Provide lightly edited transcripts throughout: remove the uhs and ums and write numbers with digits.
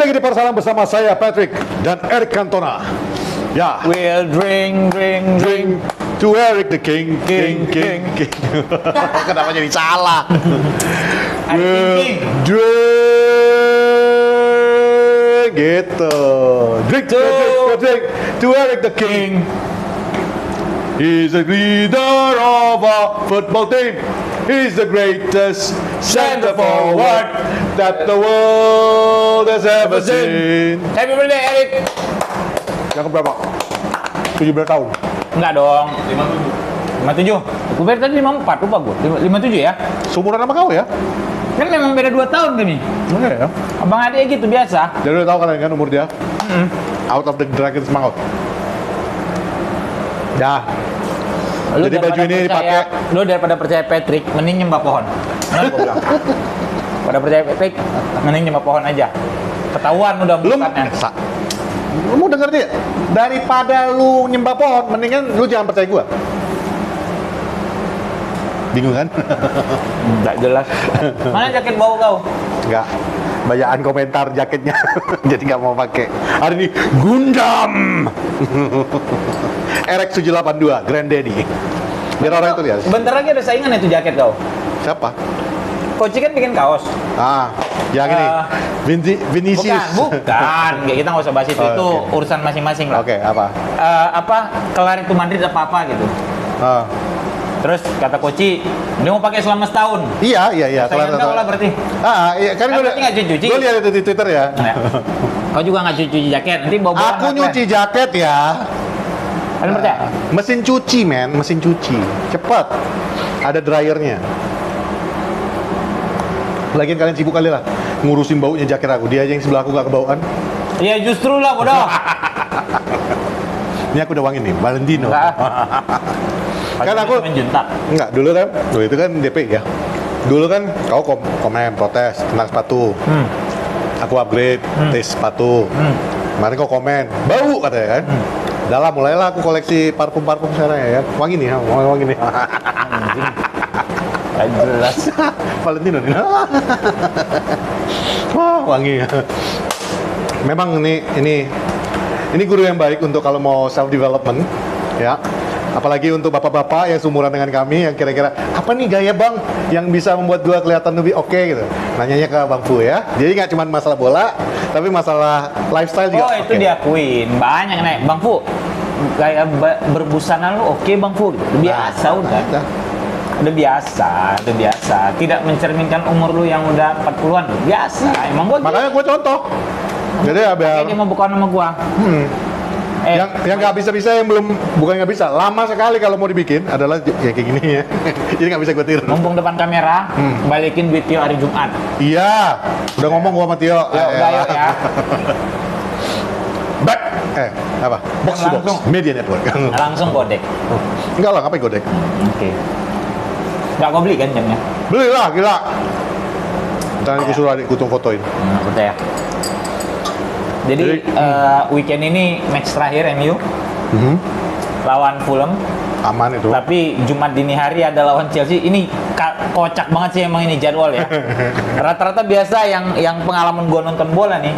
lagi di Persalang bersama saya Patrick dan Eric Cantona. Ya. We'll drink To Eric the King. Kenapa jadi salah? We'll drink gitu. Drink to Eric the King. He's the leader of a football team. He's the greatest center forward that the world has ever seen. Happy birthday, Eric. Yang berapa? 17 tahun. Enggak dong. 57. Gue bayar tadi 54, lupa gue. 57 ya? Seumuran sama kau ya? Kan memang beda 2 tahun kami. Oke ya. Abang adik gitu biasa. Jadi udah tahu kalian kan umur dia? Out of the dragon's mouth. Dah. Lu Jadi baju ini dipakai. Lu daripada percaya Patrick, mending nyembah pohon. Benar gua bilang. Pada percaya Patrick, mending nyembah pohon aja. Ketahuan udah mukanya. Lu mau denger dia? Daripada lu nyembah pohon, mendingan lu jangan percaya gua. Bingung kan? Enggak jelas. Mana jaket bau kau? Enggak. Banyaan komentar jaketnya. Jadi nggak mau pakai. Hari ini Gundam. RX782 Granddaddy. Biar orang itu lihat. Bentar lagi ada saingan itu jaket kau. Siapa? Coach kan bikin kaos. Yang ini Vinicius. Bukan. Kayak kita nggak usah bahas itu. Itu okay. urusan masing-masing lah. Oke, apa? Kelar itu Madrid apa gitu. Terus kata Koci, dia mau pakai selama setahun. Iya. Saingan kau lah berarti. Iya kan gue nggak cuci. Gue lihat itu di Twitter ya. Nah, kau juga nggak cuci jaket. Nanti bawa. Aku nyuci jaket ya. Kalian percaya? Mesin cuci, mesin cuci. Cepat. Ada dryernya. Lagian kalian sibuk kali lah ngurusin baunya jaket aku. Dia aja yang sebelah aku nggak kebauan. Iya justru lah bodoh. Ini aku udah wangi nih, Valentino. Kan aku enggak dulu itu kan DP ya. Dulu kan kau komen protes tentang sepatu. Aku upgrade tes sepatu. Kemarin kau komen bau katanya kan. Udah lah mulailah aku koleksi parfum sekarang ya kan. Wangi nih, wangi nih. Gak jelas. Valentino nih. Wah, wangi. Memang ini guru yang baik untuk kalau mau self development ya. Apalagi untuk bapak-bapak yang seumuran dengan kami yang kira-kira apa nih gaya bang yang bisa membuat gua kelihatan lebih oke gitu. Nanyanya ke Bang Fu ya. Jadi nggak cuma masalah bola, tapi masalah lifestyle juga. Oh itu diakuin banyak nih Bang Fu. Gaya berbusana lu oke Bang Fu. Biasa udah biasa. Tidak mencerminkan umur lu yang udah 40-an. Biasa. Emang gua. Makanya gua contoh. Jadi ya biar dia mau buka nama gua. Yang nggak bisa yang belum bukan nggak bisa lama sekali kalau mau dibikin adalah ya kayak gini ya. Jadi nggak bisa gue tiru. Mumpung depan kamera, balikin duit Tio hari Jumat. Iya, udah ngomong gua sama Tio. Udah yuk ya. Back. Apa? Box to box. Media Network. Langsung godek. Enggak lah, ngapain godek? Oke. Nggak kau beli kan jamnya? Beli lah, gila. Ntar aku suruh adikku tuh fotoin. Percaya. Jadi weekend ini match terakhir MU lawan Fulham. Aman itu. Tapi Jumat dini hari ada lawan Chelsea. Ini kocak banget sih emang ini jadwal ya. Rata-rata biasa yang pengalaman gua nonton bola nih,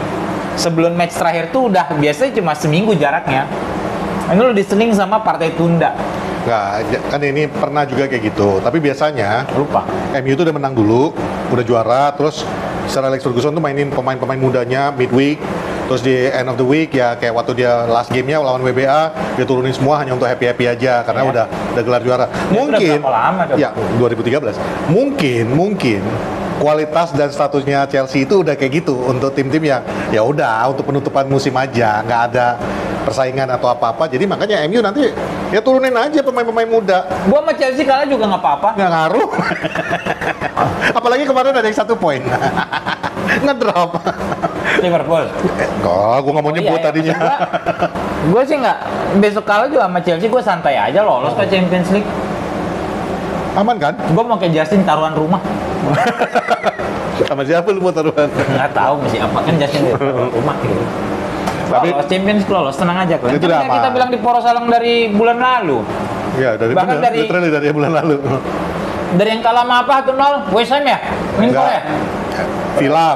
sebelum match terakhir tuh udah biasanya cuma seminggu jaraknya. Ini lo diseling sama partai tunda. Enggak, kan ini pernah juga kayak gitu. Tapi biasanya Lupa. MU tuh udah menang dulu, udah juara, terus Sir Alex Ferguson tuh mainin pemain-pemain mudanya midweek. Terus di end of the week ya kayak waktu dia last game-nya lawan WBA dia turunin semua hanya untuk happy aja karena udah gelar juara. Mungkin ya 2013. Mungkin kualitas dan statusnya Chelsea itu udah kayak gitu untuk tim-tim yang ya udah untuk penutupan musim aja, nggak ada persaingan atau apa-apa. Jadi makanya MU nanti ya turunin aja pemain-pemain muda. Gua sama Chelsea kalah juga nggak apa-apa. Nggak ngaruh. Apalagi kemarin ada yang 1 poin. Ngedrop. Liverpool. Enggak, gue nggak mau nyebut tadinya. Gue sih nggak. Besok kalah juga sama Chelsea, gue santai aja lolos ke Champions League. Aman kan? Gue mau ke Justin taruhan rumah. Sama siapa lu mau taruhan? Nggak tahu mesti apa kan Justin taruhan rumah gitu. Tapi lolos Champions lolos, tenang aja kalian. Itu kan kita bilang di Porosalang dari bulan lalu. Iya, bahkan literally dari bulan lalu. Dari yang kalah sama apa 1-0? West Ham ya? Minko ya? Villa.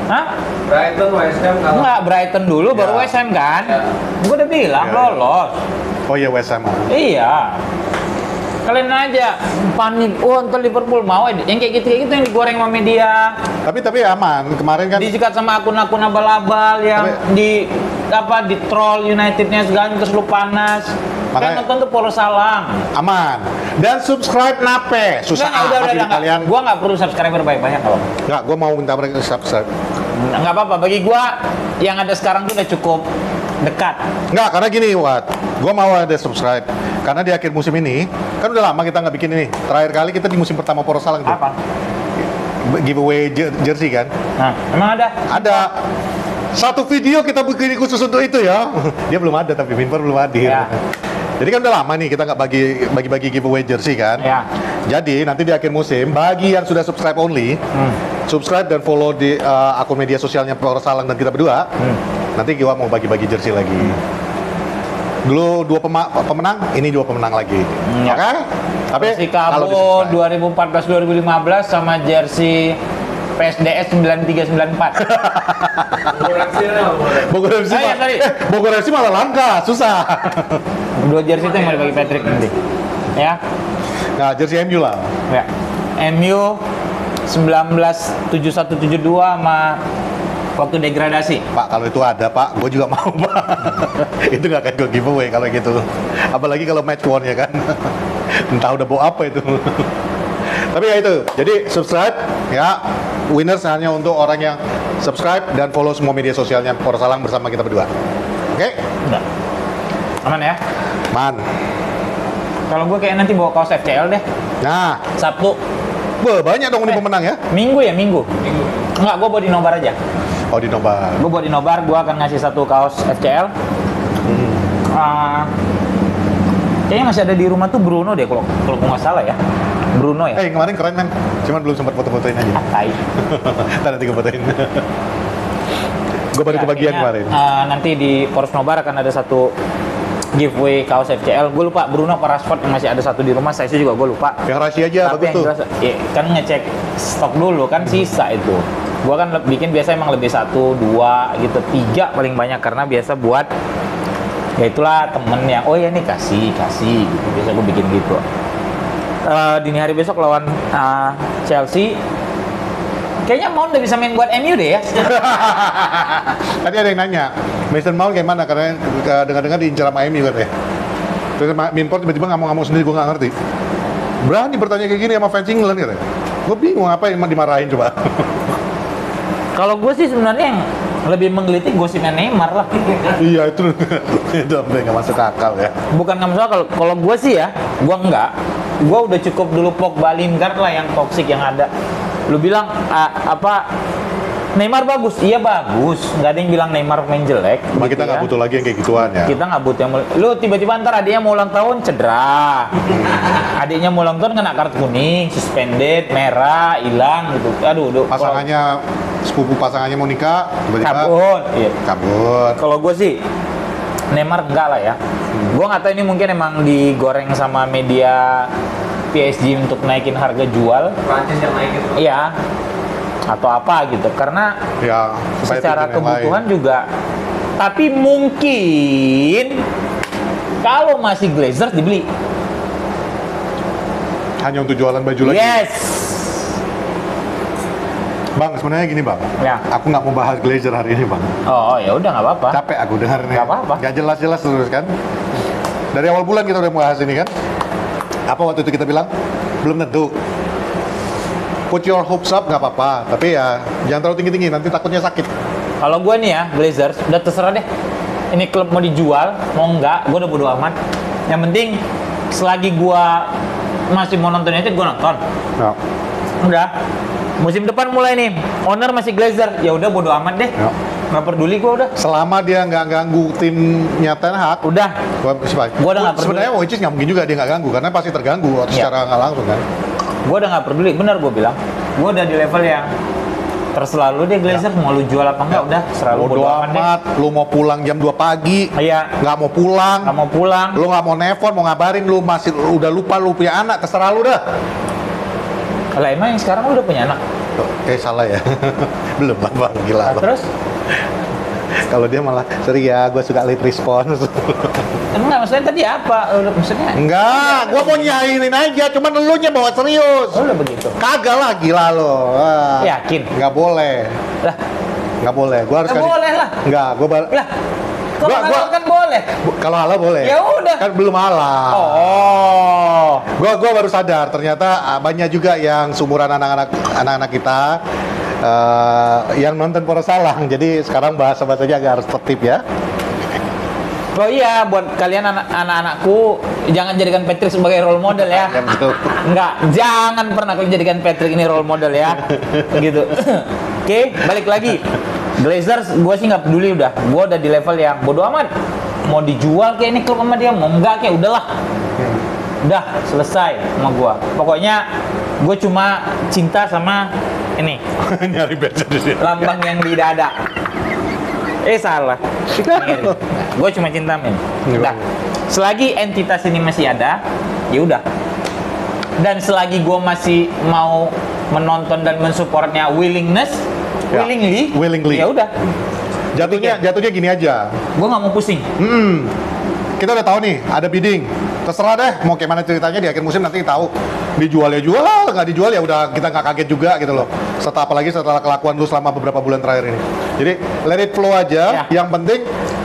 Hah? Brighton, West Ham kalau Enggak, Brighton dulu baru Ya. West Ham kan? Ya. Gue udah bilang Ya, ya. lolos. Oh iya West Ham. Iya. Kalian aja panik, ntar Liverpool mau yang kayak gitu yang digoreng sama media. Tapi aman. Kemarin kan Disikat sama akun-akun abal-abal yang di troll Unitednya segala terus lu panas. Kan Makanya- nonton tuh Poros Salang. aman. Dan subscribe nape? Susah udah hidup kalian. Gua nggak perlu subscriber banyak kalau. Enggak, gua mau minta mereka subscribe. Nggak apa-apa, bagi gua yang ada sekarang tuh udah cukup dekat. Enggak, karena gini, Wat. Gua mau ada subscribe. Karena di akhir musim ini, kan udah lama kita nggak bikin ini. Terakhir kali kita di musim pertama Poros Salang tuh. Apa? Giveaway jersey kan. Nah, emang ada? Ada satu video kita bikin khusus untuk itu ya. Dia belum ada tapi Minpor belum hadir. Ya. Jadi kan udah lama nih kita nggak bagi giveaway jersey kan. Ya. Jadi nanti di akhir musim bagi yang sudah subscribe only, subscribe dan follow di akun media sosialnya Poros Salang dan kita berdua. Nanti gua mau bagi-bagi jersey lagi. Dulu 2 pemenang, ini 2 pemenang lagi. Ya. Oke? Tapi kalau Persikabo di-subscribe. 2014-2015 sama jersey PSDS 9394. Bogor FC lah, Bogor FC, Oh, iya, sorry. Bogor FC malah langka, susah. 2 jersey itu yang mau dibagi Patrick nanti. Ya. Nah, jersey MU lah. Ya. MU 1971-72 sama waktu degradasi. Pak, kalau itu ada, Pak, gue juga mau, Pak. Itu nggak akan gue giveaway kalau gitu. Apalagi kalau match won ya kan. Entah udah bawa apa itu. Tapi ya itu, jadi subscribe ya. Winners hanya untuk orang yang subscribe dan follow semua media sosialnya Poros Salang bersama kita berdua. Oke? Udah. Aman ya? Man. Kalau gue kayak nanti bawa kaos FCL deh. Nah, Sabtu. banyak dong ini pemenang ya. Minggu. Enggak, gue bawa di nobar aja. Oh, di Nobar. Gue bawa di nobar, gue akan ngasih 1 kaos FCL. Kayaknya masih ada di rumah tuh Bruno deh, kalau gue nggak salah ya. Bruno ya? Kemarin keren kan. Cuman belum sempat foto-fotoin aja. Tai. Ntar nanti gue fotoin. Gue baru Ya, kebagian kayaknya, kemarin. nanti di Poros Nobar akan ada 1 giveaway kaos FCL. Gue lupa Bruno apa Rashford yang masih ada 1 di rumah. Saya juga gue lupa. Yang rahasia aja, Tapi bagus yang tuh. jelas, ya, kan ngecek stok dulu kan sisa itu. Gua kan bikin biasa emang lebih 1, 2 gitu, 3 paling banyak karena biasa buat ya itulah temen yang oh ya nih kasih gitu. Biasa gue bikin gitu. Dini hari besok lawan Chelsea. Kayaknya Mount udah bisa main buat MU deh ya. Tadi ada yang nanya, Mason Mount kayak mana? Karena dengar-dengar diincar sama MU katanya. Terus Minport tiba-tiba ngomong sendiri, gue nggak ngerti. Berani bertanya kayak gini sama fans England katanya. Gue bingung apa yang dimarahin coba. Kalau gue sih sebenarnya yang lebih menggelitik gosipnya Neymar lah. Iya itu udah nggak masuk akal ya. Bukan nggak masalah kalau gue sih ya, gue enggak. Gue udah cukup dulu Pogba, Lingard lah yang toksik yang ada. Lu bilang Neymar bagus, iya bagus. Nggak ada yang bilang Neymar main jelek. Cuma gitu kita nggak ya. butuh lagi yang kayak gituan ya. Kita nggak butuh yang lu tiba-tiba ntar adiknya mau ulang tahun cedera, adiknya mau ulang tahun kena kartu kuning, suspended, merah, hilang gitu. Aduh. Pasangannya sepupu pasangannya mau nikah, tiba-tiba Cabut. Iya. kabut. Kalau gue sih Neymar enggak lah ya. Gue nggak tahu ini mungkin emang digoreng sama media PSG untuk naikin harga jual. Prancis yang naikin. Iya. Atau apa gitu. Karena Ya, supaya secara tim yang kebutuhan lain. juga. Tapi mungkin kalau masih Glazers dibeli. Hanya untuk jualan baju lagi. Yes. Bang, sebenarnya gini bang. Ya. Aku nggak mau bahas Glazer hari ini bang. Oh ya udah nggak apa-apa. Capek aku dengarnya. Nggak apa-apa. Nggak jelas-jelas terus kan. Dari awal bulan kita udah bahas ini kan. Apa waktu itu kita bilang? Belum tentu. Put your hopes up nggak apa-apa. Tapi ya jangan terlalu tinggi-tinggi. Nanti takutnya sakit. Kalau gue nih ya, Glazers, udah terserah deh. Ini klub mau dijual, mau enggak, gue udah bodo amat. Yang penting, selagi gue masih mau nonton itu, gue nonton. Ya. Udah. Musim depan mulai nih, owner masih Glazer. Ya udah bodo amat deh. Ya. Nggak peduli gue udah. Selama dia nggak ganggu timnya Ten Hag, Udah. gua Gua udah nggak peduli. sebenarnya which is nggak mungkin juga dia nggak ganggu karena pasti terganggu Iya. secara nggak langsung kan. Gue udah nggak peduli. Bener gue bilang. Gue udah di level yang terserah lu deh Glazer. Mau lu jual apa enggak, udah. Selalu Bodo bodo amat deh. amat, lu mau pulang jam 2 pagi, Iya. nggak mau pulang, Nggak mau pulang. lu nggak mau nelfon, mau ngabarin lu masih udah lupa lu punya anak, terserah lu dah. Lah emang yang sekarang lu udah punya anak? Salah ya. Belum lah bang, gila. Bang. Terus? Kalau dia malah sorry ya, gue suka late response. Enggak, maksudnya tadi apa? Maksudnya? Enggak, gue mau nyailin aja, cuman lu nya bawa serius. Oh, udah begitu. Kagak lah, gila lo. Yakin? Nggak boleh. Lah, Nggak boleh. Gue harus nggak boleh lah. Enggak, gue Lah, kalau Gua- halal kan boleh. kalau halal boleh. Ya udah. Kan belum halal. Oh. Gua baru sadar ternyata banyak juga yang sumuran anak-anak kita yang nonton Poros Salang. Jadi sekarang bahasa-bahasanya agak harus tertib ya. Oh iya, buat kalian anak-anakku, jangan jadikan Patrick sebagai role model ya. Ya, betul. Enggak, jangan pernah kalian jadikan Patrick ini role model ya. Gitu. Oke, balik lagi. Glazers, gue sih nggak peduli udah. Gue udah di level yang bodo amat. Mau dijual kayak ini klub sama dia, mau enggak kayak udahlah. Udah, selesai sama gue. Pokoknya gue cuma cinta sama ini, Nyari beda di sini. lambang yang di dada. Salah. Gue cuma cinta men. Udah. Selagi entitas ini masih ada, ya udah. Dan selagi gue masih mau menonton dan mensupportnya Ya, willingly. ya udah. Jatuhnya gini aja. Gue nggak mau pusing. Kita udah tahu nih, ada bidding. Terserah deh, mau kayak mana ceritanya di akhir musim nanti tahu. Dijual ya jual, nggak dijual ya udah kita nggak kaget juga gitu loh. Apalagi setelah kelakuan lu selama beberapa bulan terakhir ini. Jadi let it flow aja. Ya. Yang penting,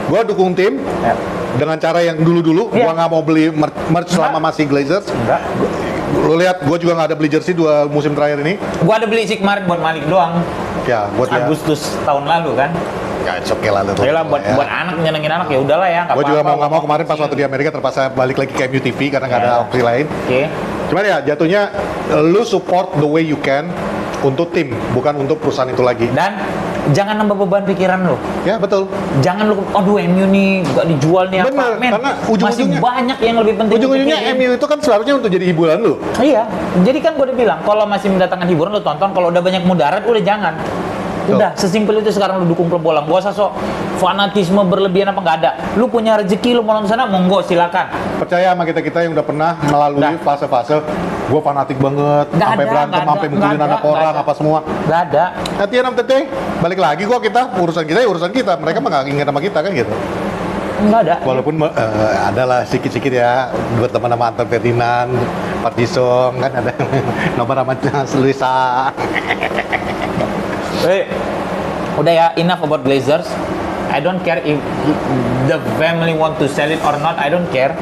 gue dukung tim Ya. dengan cara yang dulu-dulu. Ya. Gue nggak mau beli merch selama masih Glazers. Enggak. Lu lihat, gue juga nggak ada beli jersey 2 musim terakhir ini. Gue ada beli sih kemarin buat Malik doang. Ya, buat dia. Agustus tahun lalu kan. Ya, it's okay lah. Yalah buat anak nyenengin anak ya udahlah ya. Gue juga mau nggak mau kemarin pas waktu di Amerika terpaksa balik lagi ke MU TV karena nggak ada Ya. opsi lain. Oke. Cuman ya jatuhnya lu support the way you can untuk tim, bukan untuk perusahaan itu lagi. Dan jangan nambah beban pikiran lo. Ya betul. Jangan lu, aduh MU nih gak dijual nih Bener, apa, men. karena Masih ujung-ujungnya- banyak yang lebih penting. Ujung-ujungnya dipikirin. MU itu kan seharusnya untuk jadi hiburan lu. Iya, jadi kan gue udah bilang kalau masih mendatangkan hiburan lu tonton, kalau udah banyak mudarat udah jangan. Udah, sesimpel itu sekarang lu dukung klub bola. Gak usah sok fanatisme berlebihan apa nggak ada. Lu punya rezeki lu mau nonton sana, monggo silakan. Percaya sama kita yang udah pernah melalui Nah. fase-fase gue fanatik banget, Nggak sampai ada, berantem, nggak ada, sampai nggak mukulin ada, anak nggak orang ada. apa semua. Gak ada. At the end of the day, balik lagi kok kita urusan kita ya urusan kita. Mereka mah nggak ingat sama kita kan gitu. Nggak ada. Walaupun adalah sedikit-sedikit ya buat teman sama Anton Ferdinand, Pak Jisong kan ada nomor sama Luisa. Udah ya, enough about Glazers. I don't care if the family want to sell it or not. I don't care.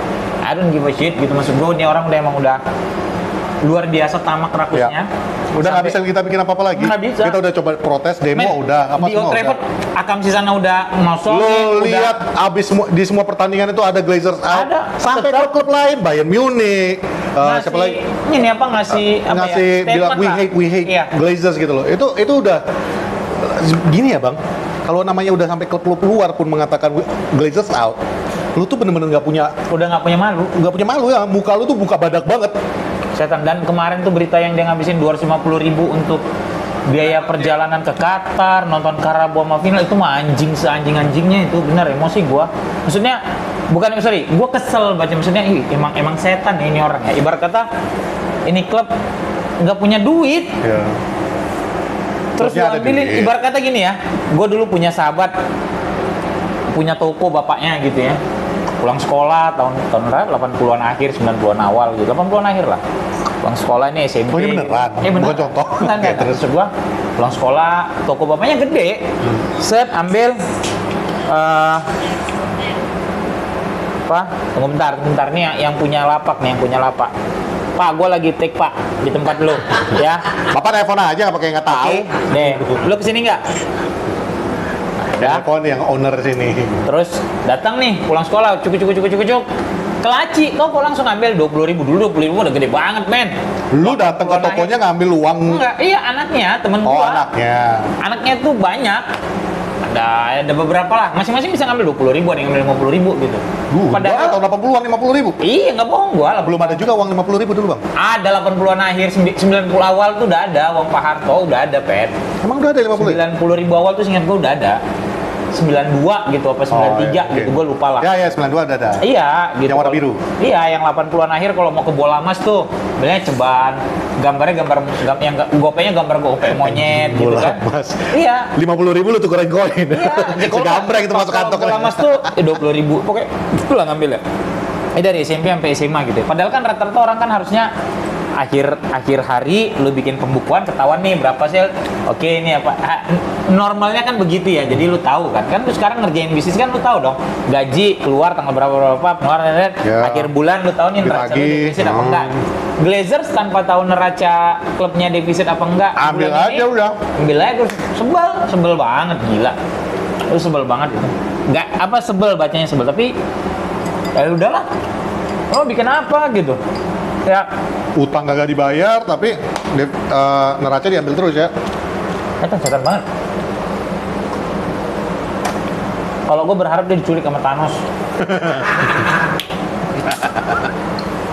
I don't give a shit gitu. Maksud gue, ini orang udah emang udah luar biasa tamak rakusnya. Udah nggak bisa Sampai- kita bikin apa-apa lagi. Nggak bisa. Kita udah coba protes, demo Men, udah, apa di Old semua Trafford, udah. Akam Sisana udah masuk. Lo lihat abis di semua pertandingan itu ada Glazers out. Ada, Sampai tetap. klub lain, Bayern Munich, siapa lagi? Ini apa ngasih apa Ngasih ya? bilang statement we lah. hate Iya. Glazers gitu loh. Itu udah gini ya bang. Kalau namanya udah sampai klub-klub luar pun mengatakan Glazers out, lu tuh bener-bener nggak punya Udah nggak punya malu. ya. Muka lu tuh buka badak banget. Setan. Dan kemarin tuh berita yang dia ngabisin 250.000 untuk biaya perjalanan ke Qatar, nonton Carabao sama final, itu mah anjing seanjing-anjingnya itu, bener emosi gua. Maksudnya gua kesel baca, maksudnya emang setan ya ini orang ya. Ibarat kata ini klub nggak punya duit, Ya. terus lu Klubnya ada ambilin. duit. Ibarat kata gini ya, gua dulu punya sahabat punya toko bapaknya gitu ya, pulang sekolah tahun 80-an akhir, 90-an awal gitu, 80-an akhir lah. Pulang sekolah ini SMP. Oh, ini beneran? Beneran. Bukan contoh? Enggak. Oke, terus. Maksud gua, pulang sekolah, toko bapaknya gede. Set, ambil apa? Tunggu bentar nih yang punya lapak nih, yang punya lapak. Pak, gua lagi take Pak di tempat lu, ya. Bapak telepon aja nggak pakai nggak tahu. Oke, deh. Lu kesini nggak? Udah. Telepon yang owner sini. Terus datang nih pulang sekolah, cuk. Ke laci, kau langsung ambil 20.000 dulu, 20.000 udah gede banget, men. Lu datang ke tokonya ngambil uang. Enggak, iya anaknya, temen Oh gua. anaknya. Anaknya tuh banyak. Ada beberapa lah, masing-masing bisa ngambil 20.000, ada yang ngambil 50.000 gitu. Padahal tahun 80-an 50.000. Iya, nggak bohong gua lah. Belum ada juga uang 50.000 dulu bang. Ada 80-an akhir, 90 awal tuh udah ada, uang Pak Harto udah ada, Pet. Emang udah ada 50.000? 90.000 awal tuh seingat gua udah ada. 92 gitu apa 93 gitu, gue lupa lah. Ya, 92 ada. Iya, gitu. Yang warna Kalau- biru. Iya, yang 80-an akhir kalau mau ke bola emas tuh, sebenarnya ceban, gambarnya yang gopenya gambar gope monyet gitu Bola kan. emas. Iya. 50.000 lu tukerin koin. Iya, Segambreng itu masuk kantong. Bola emas tuh 20.000, pokoknya itulah ngambil ya. Dari SMP sampai SMA gitu. Padahal kan rata-rata orang kan harusnya akhir hari lu bikin pembukuan, ketahuan nih berapa sel. Oke, ini apa? Normalnya kan begitu ya. Jadi lu tahu kan. Kan lu sekarang ngerjain bisnis kan lu tahu dong. Gaji keluar tanggal berapa keluar Ya. akhir bulan lu tahu nih neraca lu Ditagih. defisit apa enggak. Glazers tanpa tahu neraca klubnya defisit apa enggak. Ambil bulan aja udah. Ambil aja, gue sebel banget, gila. Lu sebel banget itu. Enggak apa sebel, bacanya sebel, tapi ya udahlah. Oh, bikin apa gitu. Ya, Utang kagak dibayar, tapi neraca diambil terus ya. itu setan banget. Kalau gue berharap dia diculik sama Thanos.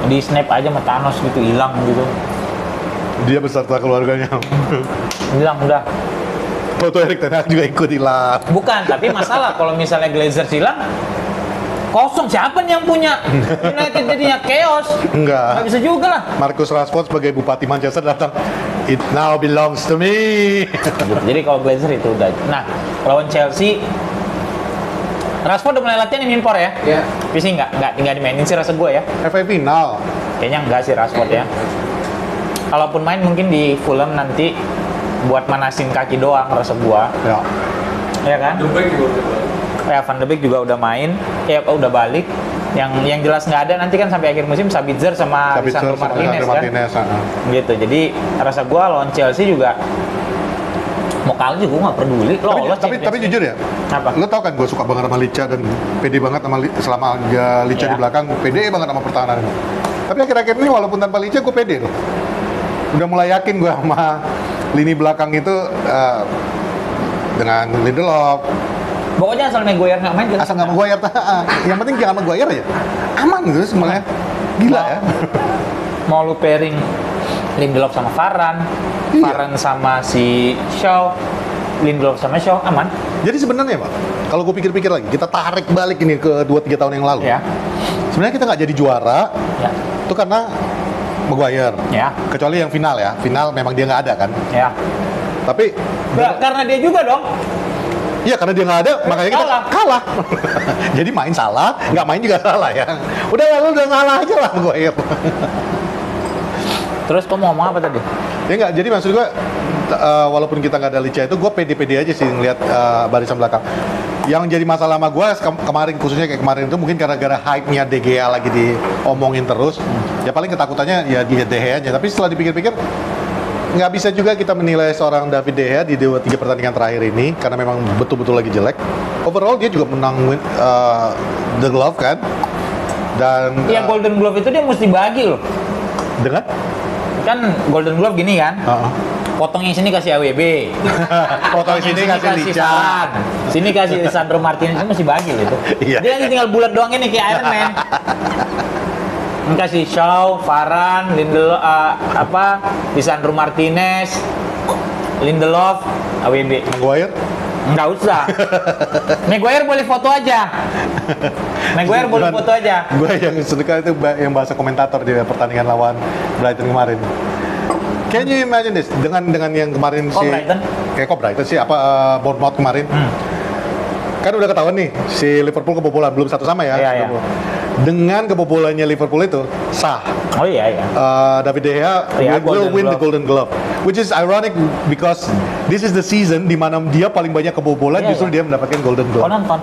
Di snap aja sama Thanos gitu, hilang gitu. Dia beserta keluarganya. Hilang udah. Foto Erik Ten Hag juga ikut hilang. Bukan, tapi masalah kalau misalnya Glazers hilang, kosong, siapa nih yang punya? United jadinya chaos. Enggak. Nggak bisa juga lah. Marcus Rashford sebagai Bupati Manchester datang. It now belongs to me. Gitu. Jadi kalau Glazer itu udah. Nah, lawan Chelsea, Rashford udah mulai latihan di impor ya? Iya. Tapi sih nggak dimainin sih rasa gue ya. FA final. Kayaknya enggak sih Rashford ya. Kalaupun main mungkin di Fulham nanti buat manasin kaki doang rasa gua. Ya. Ya kan? The Back juga udah balik. Ya Van de Beek juga udah main, ya udah balik. Yang jelas nggak ada nanti kan sampai akhir musim Sabitzer sama Sabitzer Lisandro sama Martinez Lisandro kan. Martinez. Gitu. Jadi rasa gua lawan Chelsea juga mau kalah juga gua nggak peduli. Lolos Tapi jujur ya, Apa? lo tau kan gue suka banget sama Licha dan pede banget sama selama Licha Iya. di belakang, pede banget sama pertahanan. Tapi akhir-akhir ini walaupun tanpa Licha gue pede loh. Udah mulai yakin gue sama lini belakang itu dengan Lindelof. Pokoknya asal Maguire nggak main jelas. Asal nggak Maguire, yang penting jangan Maguire ya. Aman gitu sebenarnya. Gila ya. Mau lu pairing Lindelof sama Varane, Iya. Varane sama si Shaw, Lindelof sama Shaw, aman. Jadi sebenarnya Pak, kalau gue pikir-pikir lagi, kita tarik balik ini ke 2-3 tahun yang lalu. Ya, Sebenarnya kita nggak jadi juara, ya, itu karena Maguire. ya, Kecuali yang final ya, final memang dia nggak ada kan. ya. Tapi Nggak, karena dia juga dong. iya karena dia nggak ada, makanya kita Kalah. kalah. Jadi main salah, nggak main juga salah ya. Udah lalu udah salah aja lah Maguire. Terus kamu ngomong apa tadi? Ya nggak, jadi maksud gue walaupun kita nggak ada Licha itu, gue pede-pede aja sih ngeliat barisan belakang. Yang jadi masalah sama gue kemarin, khususnya kayak kemarin itu mungkin gara-gara hype-nya De Gea lagi diomongin terus. Ya paling ketakutannya ya dia De Gea aja. Tapi setelah dipikir-pikir, nggak bisa juga kita menilai seorang David De Gea di 2-3 pertandingan terakhir ini karena memang betul-betul lagi jelek. Overall dia juga menang The Glove kan. Dan Yang Golden Glove itu dia mesti bagi loh. dengan Kan Golden Glove gini kan, potong yang sini kasih AWB, foto sini kasih Licha. Varane, sini kasih Lisandro Martinez, itu mesti bagi loh itu. Iya. Dia kan tinggal bulat doang ini kayak Iron Man. Ini kasih Shaw, Varane, Lindelof, Lisandro Martinez, Lindelof, AWB. Maguire. Nggak usah. Maguire boleh foto aja. Maguire boleh foto aja. Gue yang suka itu yang bahasa komentator di pertandingan lawan Brighton kemarin. Can you imagine this? Dengan yang kemarin Oh, Brighton? Kayak kok Brighton sih, Bournemouth kemarin. Kan udah ketahuan nih, si Liverpool kebobolan, belum 1-1 ya. Iya, iya. Dengan kebobolannya Liverpool itu, sah. Oh iya iya. David De Gea Iya, will Golden win the Glove. Golden Glove. Which is ironic because this is the season di mana dia paling banyak kebobolan, Iya, justru iya. dia mendapatkan Golden Kau Glove. nonton?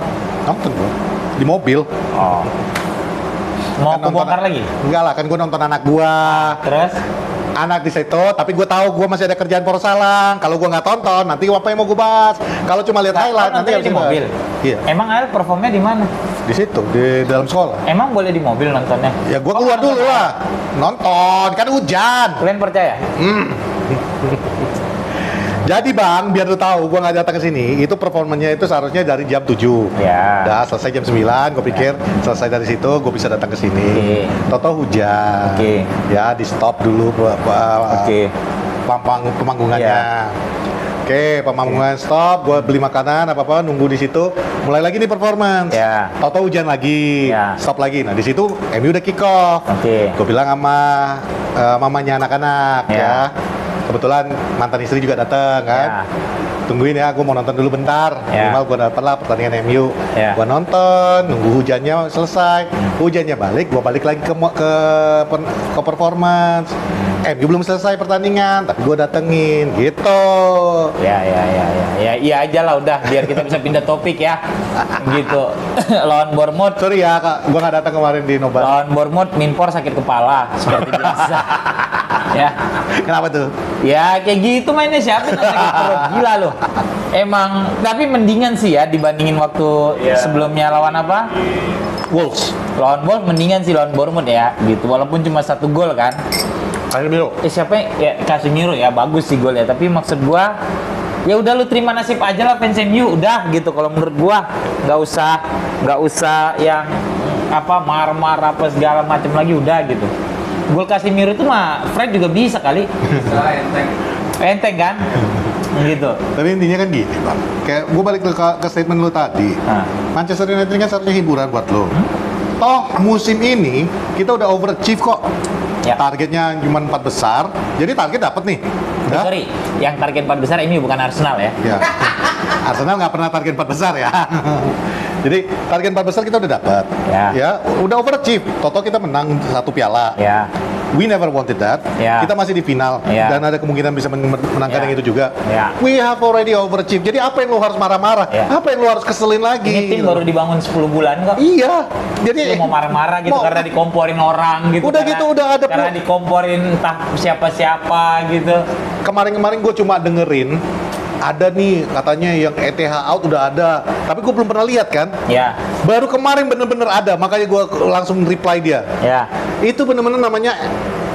Nonton gue. Di mobil. Oh. Mau Kan kebongkar nonton- lagi? Enggak lah, kan gue nonton anak gua. Terus? Anak di situ, tapi gue tahu gue masih ada kerjaan Porsalang. Kalau gue nggak tonton, nanti apa yang mau gue bahas? Kalau cuma lihat highlight, nanti nontonnya di harus dibahas. mobil. Iya, Emang Ael performnya di mana? di situ, di dalam sekolah. Emang boleh di mobil nontonnya? Ya gue Oh, keluar nonton dulu Ael. lah, nonton, kan hujan. Kalian percaya? Jadi bang, biar lu tahu, gue nggak datang ke sini, itu performanya itu seharusnya dari jam 7. Ya. Udah selesai jam 9, gue pikir selesai dari situ, gue bisa datang ke sini. Oke. Toto hujan. Oke. Ya, di stop dulu Oke. pemanggungannya. Iya. Oke, pemanggungan stop, gue beli makanan apa-apa, nunggu di situ, mulai lagi nih performance. Ya. Tahu-tahu hujan lagi, Ya. stop lagi. Nah di situ MU udah kick off. Oke. Gue bilang sama mamanya anak-anak Ya. ya. Kebetulan mantan istri juga datang kan. Ya. Tungguin ya, gue mau nonton dulu bentar. Ya. Minimal gue dapet lah pertandingan MU. Ya. Gue nonton, nunggu hujannya selesai. Hujannya balik, gue balik lagi ke performance. MU belum selesai pertandingan, tapi gue datengin gitu. Iya aja lah udah biar kita bisa pindah topik ya. Gitu. Lawan Bournemouth. Sorry ya kak, gue nggak datang kemarin di Nobar. Lawan Bournemouth Minpor sakit kepala seperti biasa. Ya. Kenapa tuh? Ya kayak gitu mainnya siapa yang sakit perut gila loh. Emang tapi mendingan sih ya dibandingin waktu sebelumnya lawan apa? Wolves. Lawan Wolves mendingan sih lawan Bournemouth ya gitu. Walaupun cuma 1 gol kan. Casemiro. Siapa ya Casemiro ya bagus sih gol ya, tapi maksud gua ya udah lu terima nasib aja lah fans MU udah gitu kalau menurut gua nggak usah yang apa marah-marah apa segala macam lagi udah gitu. Gol Casemiro itu mah Fred juga bisa kali. Bisa enteng. Enteng kan? Gitu. Tapi intinya kan gini bang, kayak gue balik ke statement lu tadi. Nah. Manchester United kan seharusnya hiburan buat lo. Toh musim ini kita udah overachieve kok. Ya. Targetnya cuma 4 besar, jadi target dapat nih. Udah? Sorry, yang target 4 besar ini bukan Arsenal ya. Ya. Arsenal nggak pernah target 4 besar ya. Jadi target 4 besar kita udah dapat. Ya. Udah overachieve. Toto kita menang 1 piala. Ya. We never wanted that. Ya. Kita masih di final Ya. dan ada kemungkinan bisa menangkan Ya. yang itu juga. Ya. We have already overachieved. Jadi apa yang lo harus marah-marah? Ya. Apa yang lo harus keselin lagi? Ini tim baru dibangun 10 bulan kok. Iya. Jadi Lu mau marah-marah gitu mau- karena dikomporin orang gitu. Udah gitu, udah ada karena dikomporin entah siapa-siapa gitu. kemarin-kemarin gue cuma dengerin ada nih katanya yang ETH out udah ada, tapi gue belum pernah lihat kan. Ya. Baru kemarin bener-bener ada, makanya gue langsung reply dia. Ya. Itu bener-bener namanya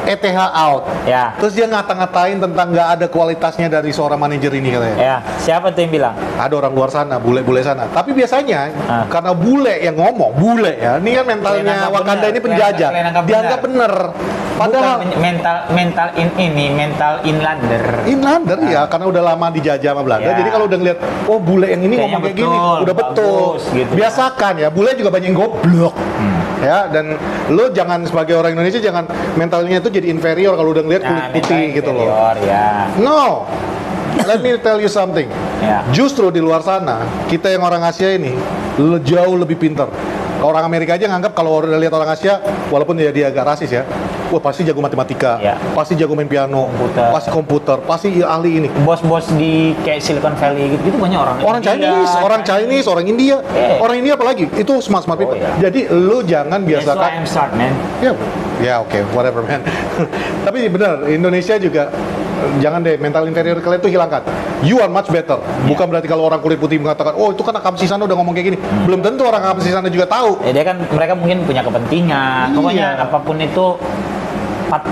ETH out. Ya. Terus dia ngata-ngatain tentang nggak ada kualitasnya dari seorang manajer ini katanya. Ya, siapa tuh yang bilang? Ada orang luar sana, bule-bule sana. Tapi biasanya Ah. karena bule yang ngomong, bule ya. Ini kan mentalnya Kalian anggap Wakanda bener, ini penjajah. kalian anggap Dianggap bener. Padahal Bukan mental inlander. Inlander ya, karena udah lama dijajah sama Belanda. Ya. Jadi kalau udah ngeliat, oh bule yang ini Kayaknya ngomong kayak gini, betul, udah betul. bagus, gitu. Biasakan ya, bule juga banyak yang goblok. Ya, dan lo jangan sebagai orang Indonesia jangan mentalnya itu jadi inferior kalau udah ngeliat kulit Nah, putih mental gitu loh. inferior, ya. No. Let me tell you something. Ya. Justru di luar sana, kita yang orang Asia ini jauh lebih pintar. Orang Amerika aja nganggap kalau udah lihat orang Asia, walaupun dia agak rasis ya, wah pasti jago matematika, Ya. pasti jago main piano, Komputer. pasti komputer, pasti ahli ini. Bos-bos di kayak Silicon Valley gitu banyak orang India, Chinese, orang India, Eh. orang India apalagi itu smart Oh, people. iya. Jadi lu jangan That's why biasakan. I'm smart, man. Ya oke, whatever man. Tapi benar, Indonesia juga jangan deh mental inferior kalian itu hilangkan. You are much better. Bukan berarti kalau orang kulit putih mengatakan, oh itu kan Akam Sisana udah ngomong kayak gini. Belum tentu orang Akam Sisana juga tahu. Ya dia kan mereka mungkin punya kepentingan. Iya. Pokoknya apapun itu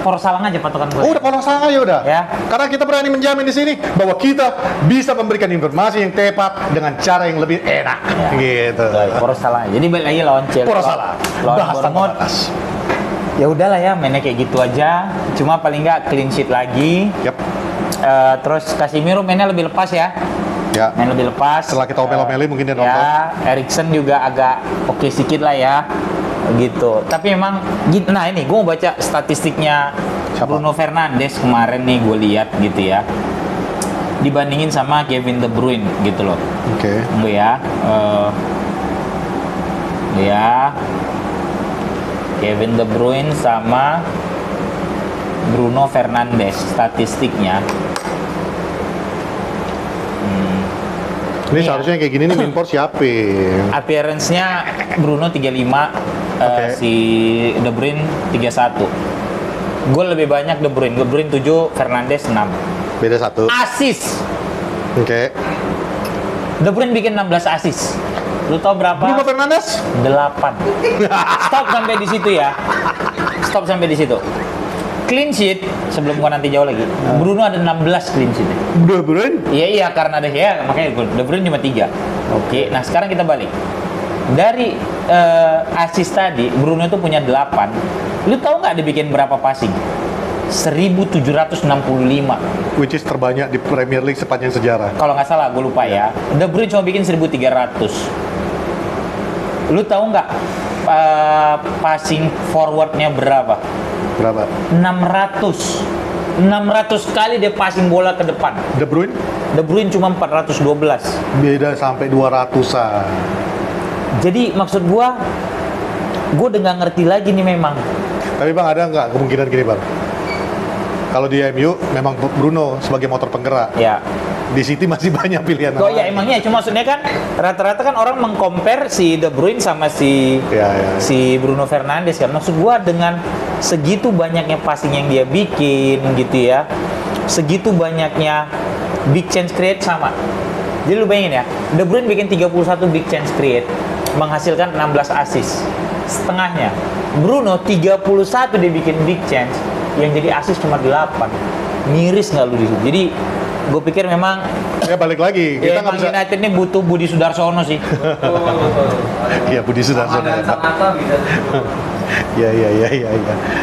porsalang aja patokan gue. Oh, udah polos saja ya udah. Ya. Karena kita berani menjamin di sini bahwa kita bisa memberikan informasi yang tepat dengan cara yang lebih enak. Ya. Gitu. Poros salah. Jadi balik lagi lawan Chelsea. Poros salah. Lawan Bahas tanpa Bournemouth. batas. Ya udahlah ya mainnya kayak gitu aja. Cuma paling nggak clean sheet lagi. Yap. Terus Casemiro mainnya lebih lepas ya. Ya. Main lebih lepas. Setelah kita omel-omelin mungkin dia nonton. Ya, Erikson juga agak oke sedikit lah ya. Gitu. Tapi emang nah ini gue mau baca statistiknya Siapa? Bruno Fernandes kemarin nih gue lihat gitu ya. Dibandingin sama Kevin De Bruyne gitu loh. Oke. Tunggu ya. Ya. Kevin De Bruyne sama Bruno Fernandes statistiknya. Ini Iya. seharusnya kayak gini nih impor siapa? Appearance-nya Bruno 35, Oke. si De Bruyne 31. Gol lebih banyak De Bruyne 7, Fernandes 6. Beda 1. Assist. Oke. De Bruyne bikin 16 assist. Lu tau berapa? Bruno Fernandes? 8. Stop sampai di situ ya. Stop sampai di situ. Clean sheet sebelum gua nanti jauh lagi. Bruno ada 16 clean sheet. Udah Bruyne? Iya karena ada ya makanya De Bruyne cuma 3. Oke, nah sekarang kita balik. Dari assist tadi Bruno itu punya 8. Lu tahu nggak dia bikin berapa passing? 1765. which is terbanyak di Premier League sepanjang sejarah. Kalau nggak salah, gue lupa ya. De Bruyne cuma bikin 1300. Lu tahu nggak passing forwardnya berapa? Berapa? 600 kali dia passing bola ke depan. De Bruyne De Bruyne cuma 412. beda sampai 200-an. Jadi maksud gua udah nggak ngerti lagi nih memang. Tapi Bang, ada nggak kemungkinan gini Bang? Kalau di MU memang Bruno sebagai motor penggerak. Ya. Di City masih banyak pilihan. Oh ya lain. emangnya, cuma maksudnya kan rata-rata kan orang mengcompare si De Bruyne sama si Ya. si Bruno Fernandes kan. Maksud gua dengan segitu banyaknya passing yang dia bikin gitu ya. Segitu banyaknya big chance create sama. Jadi lu bayangin ya, De Bruyne bikin 31 big chance create, menghasilkan 16 assist. Setengahnya. Bruno 31 dia bikin big chance, yang jadi assist cuma 8. Miris nggak lu di situ? Jadi gue pikir memang Ya balik lagi, kita ya, nggak emang bisa. United ini butuh Budi Sudarsono sih. Betul. Iya, Budi Sudarsono. Dan Sangatta bisa. Iya.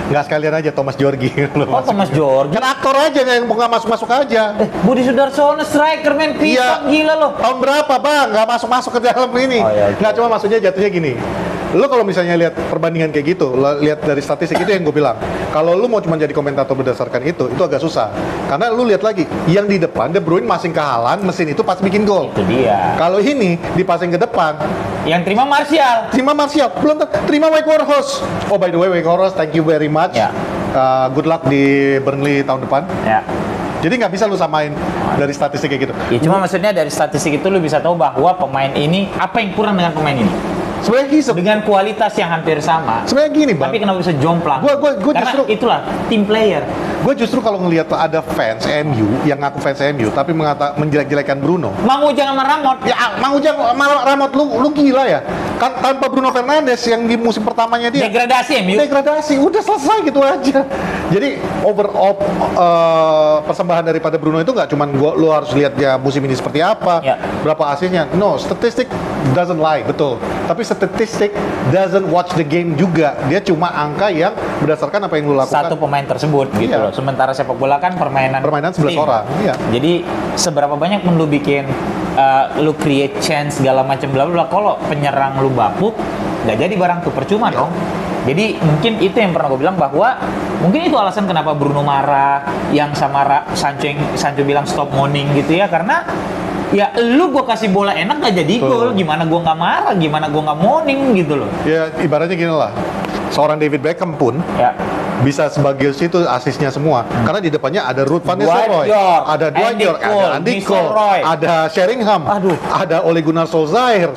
Nggak sekalian aja Thomas Georgi. Oh, Thomas George. Kan aktor aja yang mau nggak masuk aja. Budi Sudarsono striker men pisang gila loh. Tahun berapa Bang? Nggak masuk ke dalam ini. Oh, iya, Nggak, cuma maksudnya jatuhnya gini. Lo kalau misalnya lihat perbandingan kayak gitu, lihat dari statistik itu yang gue bilang. Kalau lu mau cuma jadi komentator berdasarkan itu agak susah. Karena lu lihat lagi, yang di depan De Bruyne passing ke Haaland, mesin itu pas bikin gol. Itu dia. Kalau ini di passing ke depan, Yang terima Martial. terima Martial, belum terima Weghorst. Oh by the way, Weghorst, thank you very much. Ya. Good luck di Burnley tahun depan. Ya. Jadi nggak bisa lu samain dari statistik kayak gitu. Ya cuma maksudnya dari statistik itu lu bisa tahu bahwa pemain ini apa yang kurang dengan pemain ini. Sebenarnya gini, Dengan kualitas yang hampir sama. sebenarnya gini Bang. Tapi kenapa bisa jomplang? Gua Karena justru- itulah team player. Gue justru kalau ngelihat ada fans MU yang ngaku fans MU tapi menjelek-jelekan Bruno. Mang Ujang sama Ramot. Ya, Mang Ujang, Ramot, lu gila ya? Kan tanpa Bruno Fernandes yang di musim pertamanya dia Degradasi MU. degradasi, udah selesai gitu aja. Jadi overall persembahan daripada Bruno itu nggak cuman lu harus lihat dia musim ini seperti apa, Ya. berapa asisnya. No, statistic doesn't lie, betul. Tapi statistic doesn't watch the game juga. Dia cuma angka yang berdasarkan apa yang lu lakukan. Satu pemain tersebut gitu Iya. loh. Sementara sepak bola kan permainan 11 tim. orang. Iya. Jadi seberapa banyak pun lu bikin lu create chance segala macam bla bla bla, kalau penyerang lu bapuk nggak jadi barang tuh, percuma dong. Jadi mungkin itu yang pernah gue bilang bahwa mungkin itu alasan kenapa Bruno marah, yang sama Sancho bilang stop mourning gitu ya, karena ya lu gue kasih bola enak nggak jadi Betul. gol, gimana gue nggak marah, gimana gue nggak mourning gitu loh. Ya ibaratnya gini lah. Seorang David Beckham pun Ya. bisa sebagai situ asisnya semua karena di depannya ada Ruud van Dwight Nistelrooy, York, ada Dwight Andy York, ada Cole, Andy Nistelrooy. Cole, ada Sheringham, Aduh. ada Ole Gunnar Solskjaer.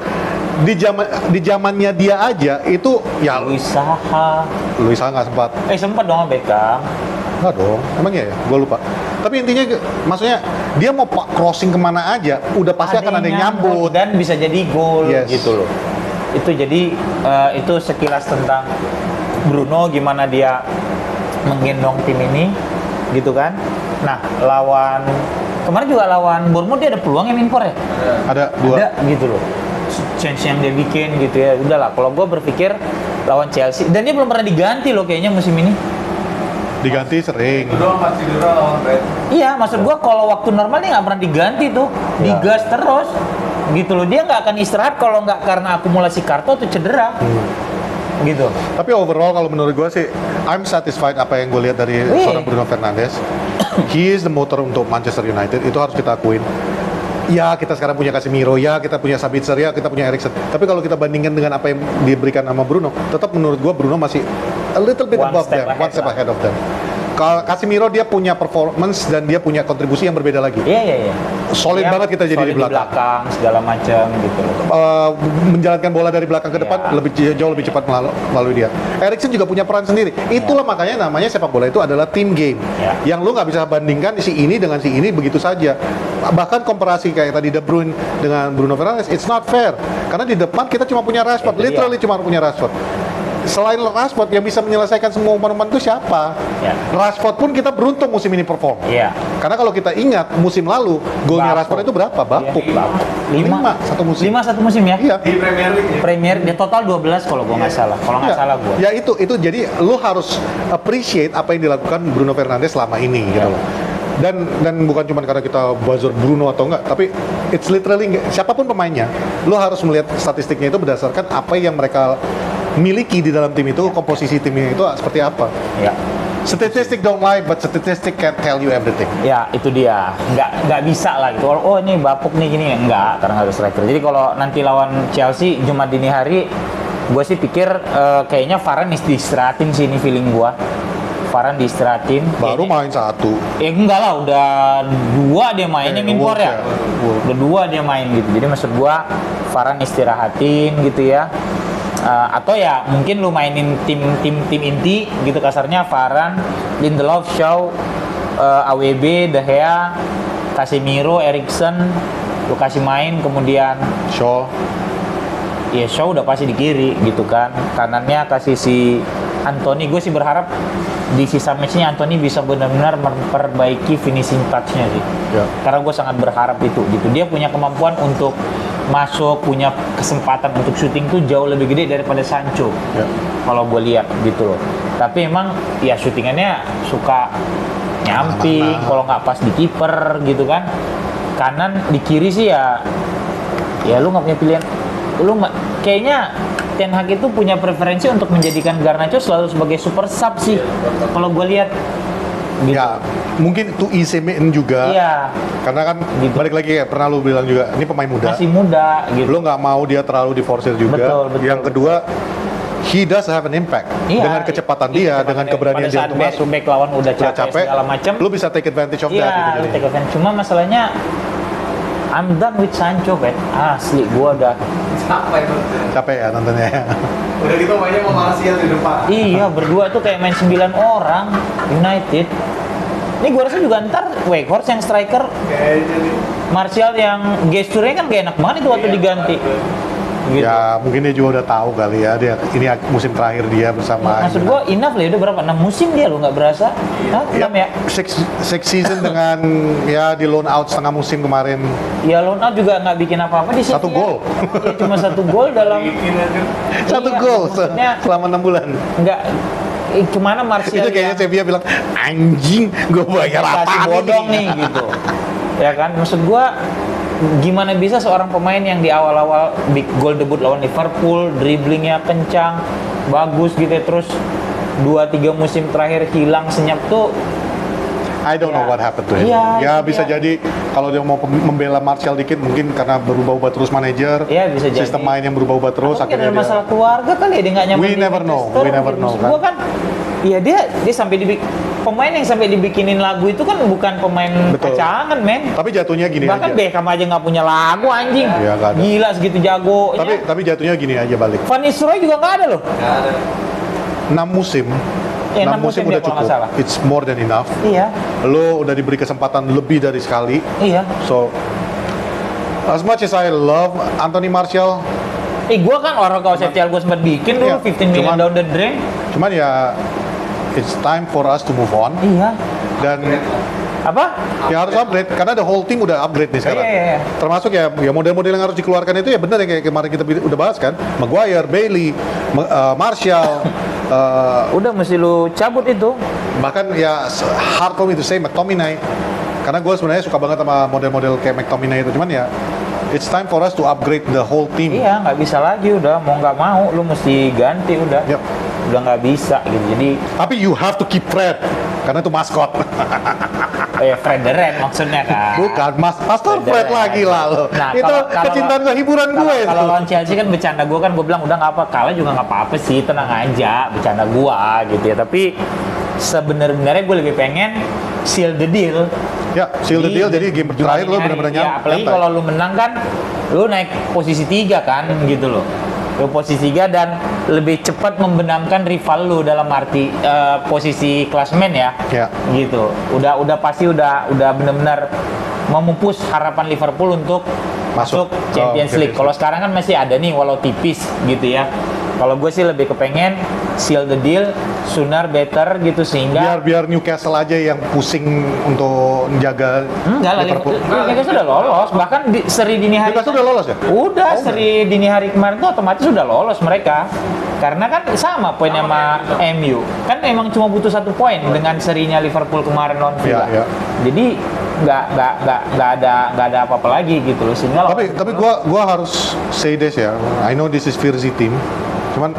Di zamannya dia aja itu ya Luis Saha. Luis Saha nggak sempat. Sempat dong Beckham. Nggak dong, emangnya ya? Gue lupa. Tapi intinya maksudnya dia mau crossing kemana aja udah pasti akan ada yang nyambut. dan bisa jadi gol Yes. gitu loh. Itu jadi itu sekilas tentang Bruno, gimana dia menggendong tim ini gitu kan. Nah, kemarin juga lawan Bournemouth dia ada peluang yang impor ya. Ada dua. Ada gitu loh. Chance yang dia bikin gitu ya. Udahlah, kalau gue berpikir lawan Chelsea, dan dia belum pernah diganti loh kayaknya musim ini. Diganti sering. Itu doang pas cedera lawan Red. Iya, maksud gua kalau waktu normal dia nggak pernah diganti tuh, Ya. digas terus, gitu loh. Dia nggak akan istirahat kalau nggak karena akumulasi kartu atau cedera, gitu. Tapi overall kalau menurut gue sih, I'm satisfied apa yang gue lihat dari Wih. seorang Bruno Fernandes. He is the motor untuk Manchester United, itu harus kita akuin. Ya, kita sekarang punya Casemiro, ya kita punya Sabitzer, ya kita punya Eriksen. Tapi kalau kita bandingkan dengan apa yang diberikan sama Bruno, tetap menurut gue Bruno masih a little bit One above step them, ahead one step lah. ahead of them. Kalau Casemiro dia punya performance dan dia punya kontribusi yang berbeda lagi. Iya. Solid Dia banget kita jadi solid di belakang. segala macam gitu loh. Menjalankan bola dari belakang ke depan Iya. jauh lebih cepat melalui dia. Eriksen juga punya peran sendiri. Itulah makanya namanya sepak bola itu adalah team game. Iya. Yang lu nggak bisa bandingkan si ini dengan si ini begitu saja. Bahkan komparasi kayak tadi De Bruyne dengan Bruno Fernandes, it's not fair. Karena di depan kita cuma punya Rashford, Itu dia. literally cuma punya Rashford. selain Rashford yang bisa menyelesaikan semua umpan-umpan itu siapa? Ya. Rashford pun kita beruntung musim ini perform. Iya. Karena kalau kita ingat musim lalu golnya Bapuk. Rashford itu berapa? Bapuk. Iya, Lima satu musim. 5 satu musim ya? Iya. Di Premier League ya. Premier dia total 12 kalau gua nggak salah. Kalau nggak Iya. salah gua. Ya itu jadi lu harus appreciate apa yang dilakukan Bruno Fernandes selama ini gitu loh. Dan bukan cuma karena kita buzzer Bruno atau enggak, tapi it's literally siapapun pemainnya, lu harus melihat statistiknya itu berdasarkan apa yang mereka miliki di dalam tim itu, komposisi timnya itu seperti apa. Ya. Statistic don't lie, but statistic can tell you everything. Ya, itu dia. Nggak bisa lah gitu. Oh, ini bapuk nih gini. Enggak, karena harus striker. Jadi kalau nanti lawan Chelsea Jumat dini hari, gue sih pikir kayaknya Varane diistirahatin sih, ini feeling gue. Varane diistirahatin. Baru Kayaknya- main satu. enggak lah, udah 2 dia main, yang impor Wolves ya. ya. Udah 2 dia main gitu. Jadi maksud gua Varane istirahatin gitu ya. Atau ya mungkin lu mainin tim inti gitu kasarnya, Varane, Lindelof, Shaw, AWB, De Gea, Casemiro, Eriksen, lu kasih main, kemudian Shaw. ya Shaw udah pasti di kiri gitu kan, kanannya kasih si Anthony. Gue sih berharap di sisa matchnya Anthony bisa benar-benar memperbaiki finishing touch-nya sih. Ya. Karena gue sangat berharap itu gitu. Dia punya kemampuan untuk masuk, punya kesempatan untuk syuting tuh jauh lebih gede daripada Sancho. Ya. Kalau gue lihat gitu loh. Tapi emang ya syutingannya suka nyamping, Mana-mana. kalau nggak pas di kiper gitu kan. Kanan di kiri sih ya lu nggak punya pilihan. Kayaknya Ten Hag itu punya preferensi untuk menjadikan Garnacho selalu sebagai super sub sih. Kalau gue lihat gitu. Ya, mungkin itu Isemen juga. Iya, Karena kan Gitu. balik lagi ya, pernah lu bilang juga, ini pemain muda. masih muda gitu. Lu nggak mau dia terlalu diforsir juga. Betul. Yang kedua, he does have an impact. Iya, Dengan kecepatan iya, dia, kecepatan dengan dia. keberanian Pada dia saat untuk back masuk. lawan udah Udah capek segala macam. lu bisa take advantage of that. Iya, gitu lu jadinya. take advantage. Cuma masalahnya I'm done with Sancho, kan. Asli gua udah. Capek itu. Capek ya nontonnya. Udah gitu mainnya sama Martial di depan. Iya, berdua tuh kayak main 9 orang United. Ini gua rasa juga ntar Weghorst yang striker, Kayaknya nih. Martial yang gesturnya kan gak enak banget itu waktu Iya, diganti. Gitu. Ya mungkin dia juga udah tahu kali ya, dia ini musim terakhir dia bersama. Maksud gua enough lah, udah berapa? 6 musim dia lo nggak berasa? Hah? 6 ya? Six season dengan ya di loan out setengah musim kemarin. Ya loan out juga nggak bikin apa-apa di sini. Satu gol. Ya cuma 1 gol dalam Bikin aja. Satu Iya, gol maksudnya selama 6 bulan. nggak kemana Martial Itu kayaknya yang Sevilla bilang, anjing, gue bayar kasih apa bodong nih gitu. Ya kan, maksud gua gimana bisa seorang pemain yang di awal-awal big goal debut lawan Liverpool, dribblingnya kencang, bagus gitu ya, terus 2-3 musim terakhir hilang senyap tuh. I don't know Ya. what happened to him. Iya, Ya itu bisa dia. jadi kalau dia mau membela Martial dikit mungkin karena berubah-ubah terus manajer. Iya, bisa jadi. Sistem main yang berubah-ubah terus Mungkin akhirnya ada dia masalah keluarga kali ya, dia nggak nyaman We di never know, Manchester, we never gitu. know, Maksud kan. gua kan iya dia sampai pemain yang sampai dibikinin lagu itu kan bukan pemain Betul. kacangan, men. Tapi jatuhnya gini Bahkan aja. Beckham aja nggak punya lagu, anjing. Iya, nggak ada. Gila segitu jago. Tapi jatuhnya gini aja balik. Van Nistelrooy juga nggak ada loh. Nggak ada. 6 musim. Ya, 6 musim dia udah kalau nggak cukup. salah. It's more than enough. Iya, Lo udah diberi kesempatan lebih dari sekali. iya. So as much as I love Anthony Martial, Gua kan orang kalau Setial gua sempat bikin dulu Iya, 15 million cuman- down the drain. cuman ya it's time for us to move on. Iya. Dan Apa? ya harus upgrade karena the whole team udah upgrade nih sekarang. Iya. Termasuk ya model-model yang harus dikeluarkan itu ya bener ya kayak kemarin kita udah bahas kan. Maguire, Bailey, Martial, Udah mesti lu cabut itu. bahkan ya hard for me to say McTominay. Karena gue sebenarnya suka banget sama model-model kayak McTominay itu, cuman ya it's time for us to upgrade the whole team. Iya, nggak bisa lagi udah. Mau nggak mau, lu mesti ganti udah. Yep. Udah nggak bisa gitu. Jadi, Tapi you have to keep Fred karena itu maskot. Fred the Red maksudnya kan. Bukan, Master Fred lagi lah lo. Nah, Itu kalau- kecintaan gue, hiburan gue itu. Kalau lawan Chelsea kan bercanda gue kan, gue bilang udah nggak apa, kalah juga nggak apa-apa sih, tenang aja, bercanda gua gitu ya. Tapi sebenarnya gue lebih pengen seal the deal. Ya, seal the deal. Jadi game terakhir lo benar-benar Ya, apalagi nyantai. kalau lu menang kan, lu naik posisi 3 kan, gitu loh. Lu posisi 3 dan lebih cepat membenamkan rival lu dalam arti posisi klasmen ya. Ya. Gitu. Udah pasti udah benar-benar memupus harapan Liverpool untuk Masuk. masuk Champions Oh, League. Champions Kalau sekarang kan masih ada nih walau tipis gitu ya. Kalau gue sih lebih kepengen seal the deal sooner better gitu sehingga Biar Newcastle aja yang pusing untuk menjaga enggak lah, Liverpool. Liverpool sudah lolos. Bahkan di seri dini hari Newcastle udah lolos ya? Udah, seri dini hari kemarin tuh otomatis sudah lolos mereka. Karena kan sama poin sama MU. Kan emang cuma butuh 1 poin dengan serinya Liverpool kemarin lawan Villa. Iya, iya. Jadi nggak ada apa-apa lagi gitu loh. Sehingga Tapi gua harus say this ya. I know this is Virzi team. Cuman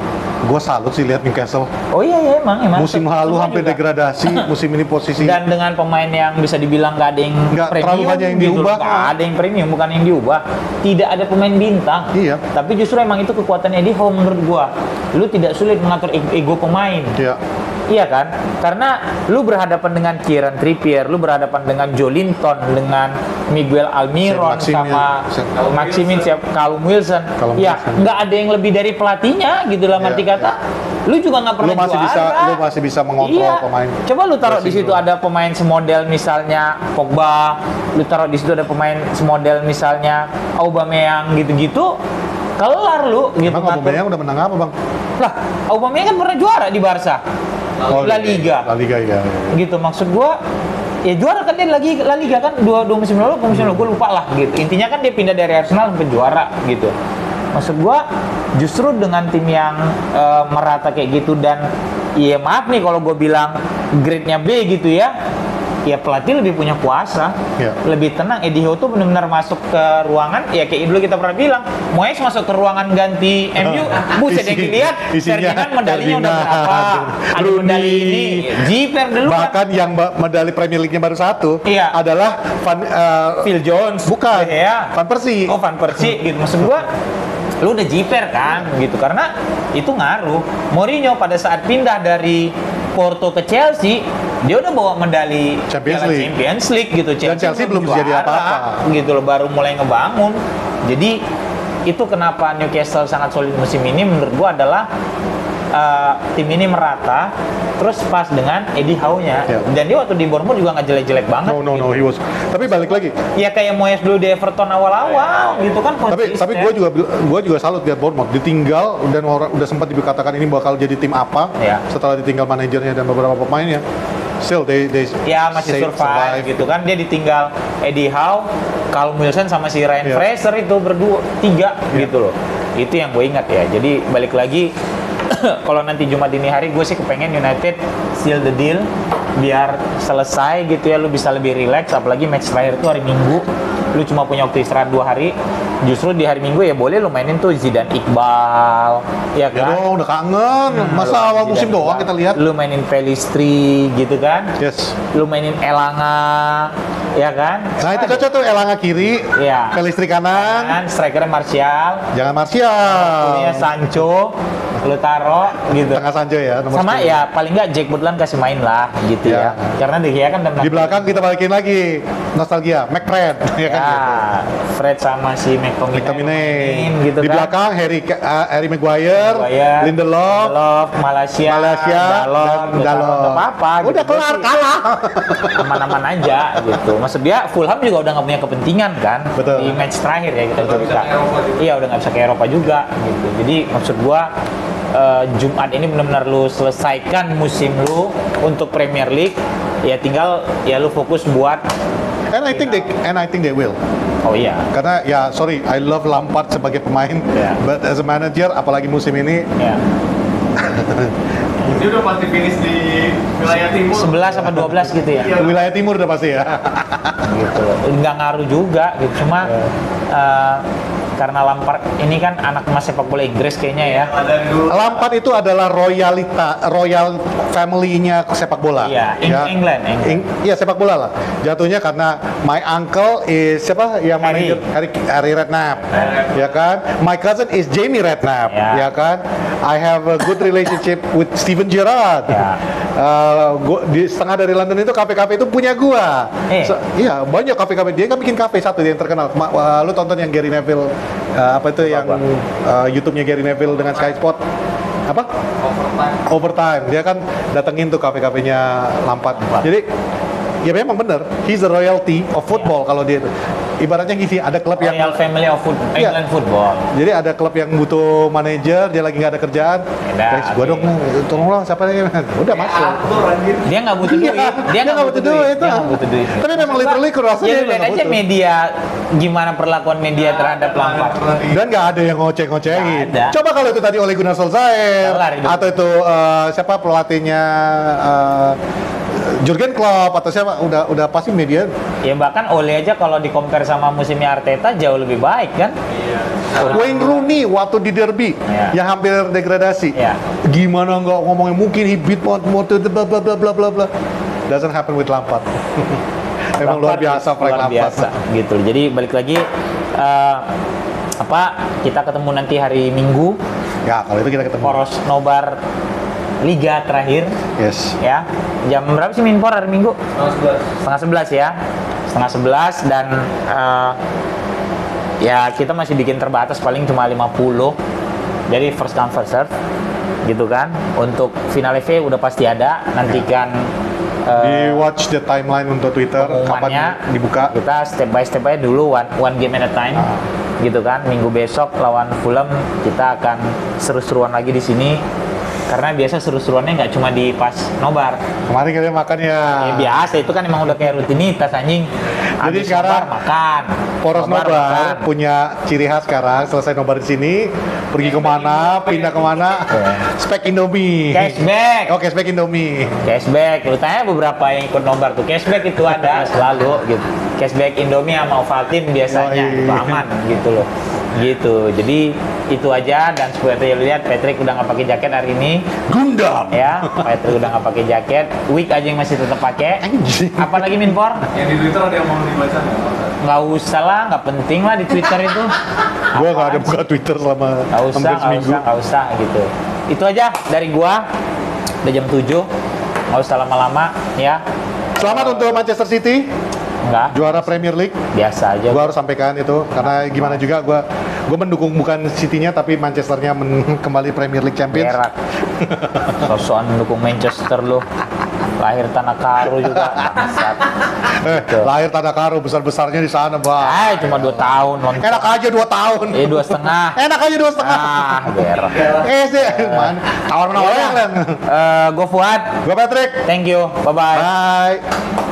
gua salut sih lihat Newcastle. oh iya emang. Musim lalu Semua hampir juga. degradasi, musim ini posisi Dan dengan pemain yang bisa dibilang nggak ada yang Nggak premium, terlalu banyak yang gitu. diubah. Nggak ada yang premium, bukan yang diubah. Tidak ada pemain bintang. Iya. Tapi justru emang itu kekuatannya Eddie Howe menurut gua. Lu tidak sulit mengatur ego pemain. ya. Iya kan? Karena lu berhadapan dengan Kieran Trippier, lu berhadapan dengan Joelinton, dengan Miguel Almiron sama Maximin, Callum Wilson. Callum Ya, Wilson. nggak ada yang lebih dari pelatihnya gitu lah arti Iya, kata. Lu juga nggak pernah Lu masih bisa mengontrol Iya. pemain. Coba lu taruh di Dressing situ room. ada pemain semodel misalnya Pogba, lu taruh di situ ada pemain semodel misalnya Aubameyang gitu-gitu. Kelar lu gitu Emang ngatur. Aubameyang udah menang apa, Bang? Lah, Aubameyang kan pernah juara di Barca. La Liga. La Liga ya. Gitu maksud gua ya juara kan dia lagi La Liga kan dua musim lalu gue lupa lah gitu. Intinya kan dia pindah dari Arsenal sampai juara gitu. Maksud gua justru dengan tim yang merata kayak gitu dan ya maaf nih kalau gue bilang grade-nya B gitu ya. Ya pelatih lebih punya kuasa, Ya. lebih tenang. Eddie Howe tuh benar-benar masuk ke ruangan, ya kayak dulu kita pernah bilang, Moyes masuk ke ruangan ganti MU, buset yang dilihat, isinya Ferdinand medalinya udah Ferdinand, berapa, ada Rooney. medali ini, jiper dulu kan. Bahkan yang medali Premier League-nya baru 1 Iya. adalah Phil Jones, bukan, ya. Van Persie. Oh Van Persie gitu maksud gua. Lu udah jiper kan gitu karena itu ngaruh. Mourinho pada saat pindah dari Porto ke Chelsea, dia udah bawa medali Champions Piala League. Champions League gitu. Dan Chelsea belum jadi juara, apa-apa. gitu loh, baru mulai ngebangun. Jadi itu kenapa Newcastle sangat solid musim ini menurut gua adalah tim ini merata terus pas dengan Eddie Howe-nya. Ya. Dan dia waktu di Bournemouth juga nggak jelek-jelek banget. No, he was. Tapi balik lagi. Ya kayak Moyes dulu di Everton awal-awal gitu kan konsisten. Tapi gue juga salut lihat Bournemouth ditinggal dan orang udah sempat dikatakan ini bakal jadi tim apa Ya. setelah ditinggal manajernya dan beberapa pemainnya. Still they Ya masih survive gitu kan, dia ditinggal Eddie Howe, Callum Wilson sama si Ryan Ya. Fraser itu berdua 3 gitu loh. Itu yang gue ingat ya. Jadi balik lagi kalau nanti Jumat dini hari gue sih kepengen United seal the deal biar selesai gitu ya, lu bisa lebih relax, apalagi match terakhir itu hari Minggu, lu cuma punya waktu istirahat 2 hari. Justru di hari Minggu ya boleh lu mainin tuh Zidane Iqbal ya Ya kan. dong, udah kangen. Masa Lu awal Zidane musim doang Iqbal. kita lihat. Lu mainin Pelistri gitu kan. Yes. Lu mainin Elanga ya kan. Nah itu cocok tuh Elanga kiri, Iya. Pelistri kanan, Kan strikernya Martial, jangan Martial. punya Sancho, lu taro gitu. Tengah Sancho ya, nomor Sama 10. ya paling nggak Jack Butland kasih main lah gitu Ya. ya. Karena De Gea kan udah Di belakang kita balikin lagi nostalgia, McFred, ya kan? ya, Fred sama si McTominay McTominay. gitu Di kan. belakang Harry Maguire, Lindelof, Malaysia, dan Dalot. Nggak apa-apa. Udah gitu. kelar, kalah. Aman-aman aja gitu. Maksud dia Fulham juga udah nggak punya kepentingan kan Betul. di match terakhir ya kita Udah bisa bisa. ke Eropa juga. Iya udah nggak bisa ke Eropa juga gitu. Jadi maksud gua Jumat ini benar-benar lu selesaikan musim lu untuk Premier League. Ya tinggal ya lu fokus buat And I think they will. oh iya Karena ya sorry, I love Lampard sebagai pemain, Ya. but as a manager, apalagi musim ini, ya Dia udah pasti finish di wilayah timur. 11 apa 12 gitu ya. Iya. wilayah timur udah pasti ya. Gitu loh. Nggak ngaruh juga gitu. Cuma karena Lampard ini kan anak emas sepak bola Inggris kayaknya ya. Dari dulu. Lampard itu adalah royal family-nya sepak bola. Iya, England. Iya, sepak bola lah. Jatuhnya karena my uncle is siapa yang Harry. manajer Harry Redknapp, ya kan? My cousin is Jamie Redknapp, Ya. ya kan? I have a good relationship with Steven Gerrard. Ya. Di setengah dari London itu kafe-kafe itu punya gua. Eh. Iya, banyak kafe-kafe. Dia kan bikin kafe satu yang terkenal. Lu tonton yang Gary Neville apa itu yang YouTube-nya Gary Neville dengan Sky Sport? Apa? Overtime. Dia kan datengin tuh kafe-kafenya Lampard. Jadi ya memang benar, he's the royalty of football kalau dia itu. ibaratnya gini, ada klub yang Royal Family of Iya. England Football. jadi ada klub yang butuh manajer, dia lagi nggak ada kerjaan. Udah, Guys, gua oke. dong, tolonglah siapa lagi? Udah masuk. Atur anjir. Dia nggak butuh duit. Dia nggak butuh duit. Dia nggak butuh duit. Tapi memang literally kurasa Ya dia lu lihat nggak aja butuh. media gimana perlakuan media terhadap Lampard. Dan nggak ada yang ngoceh-ngocehin. Nggak ada. Coba kalau itu tadi Ole Gunnar Solskjaer Kelar itu. atau itu siapa pelatihnya Jurgen Klopp atau siapa udah pasti media. Ya bahkan Ole aja kalau di compare sama musimnya Arteta jauh lebih baik kan. Wayne Rooney waktu di derby Iya. yang hampir degradasi. Iya. Gimana nggak ngomongnya mungkin he beat motor bla bla bla bla bla bla. Doesn't happen with Lampard. Emang luar biasa Frank luar Lampard. biasa gitu. Jadi balik lagi kita ketemu nanti hari Minggu Ya kalau itu kita ketemu. poros nobar Liga terakhir Yes. ya. Jam berapa sih Minpor hari Minggu? Setengah 11. Setengah 11 ya. Setengah 11 dan ya kita masih bikin terbatas paling cuma 50. Jadi first come first serve gitu kan. Untuk final FA udah pasti ada. Nantikan Di watch the timeline untuk Twitter pengumumannya. kapan dibuka. Kita step by step aja dulu one game at a time. Gitu kan. Minggu besok lawan Fulham kita akan seru-seruan lagi di sini. Karena biasa seru-seruannya nggak cuma di pas nobar. Kemarin kalian makan ya. Ya biasa itu kan emang udah kayak rutinitas anjing. Jadi Habis sekarang nobar makan. Poros makan. nobar punya ciri khas sekarang. Selesai nobar di sini, pergi kemana, pindah kemana, spek Indomie. Cashback. Oke, spek Indomie. Cashback. Lu tanya beberapa yang ikut nobar tuh cashback itu ada selalu gitu. Cashback Indomie sama Ovaltine biasanya Yoi. itu aman gitu loh. Gitu. Jadi itu aja dan seperti yang lihat Patrick udah nggak pakai jaket hari ini Gundam. ya. Patrick udah nggak pakai jaket. Week aja yang masih tetap pakai. Anjing. Apa lagi Minpor? Yang di Twitter ada yang mau dibaca nggak? Nggak usah lah, nggak penting lah di Twitter itu. Gua nggak ada Apaan buka Twitter selama Nggak usah, hampir nggak seminggu. usah, nggak usah gitu. Itu aja dari gua. Udah jam 7. Nggak usah lama-lama ya. Selamat untuk Manchester City, Enggak, juara Premier League. biasa aja. Gua harus sampaikan itu karena gimana juga gua mendukung bukan City-nya tapi Manchester-nya kembali Premier League Champions. Berak. Sosokan mendukung Manchester lu. Lahir tanah karu juga. Bangsat. Gitu. Lahir tanah karo besar-besarnya di sana, Bang. Cuma 2 tahun nonton. Enak aja 2 tahun. 2,5. Enak aja 2,5. Berak. Sih, man. Tawar menawar Ya yang udah. Gue Fuad. Gua Patrick. Thank you. Bye-bye. Bye.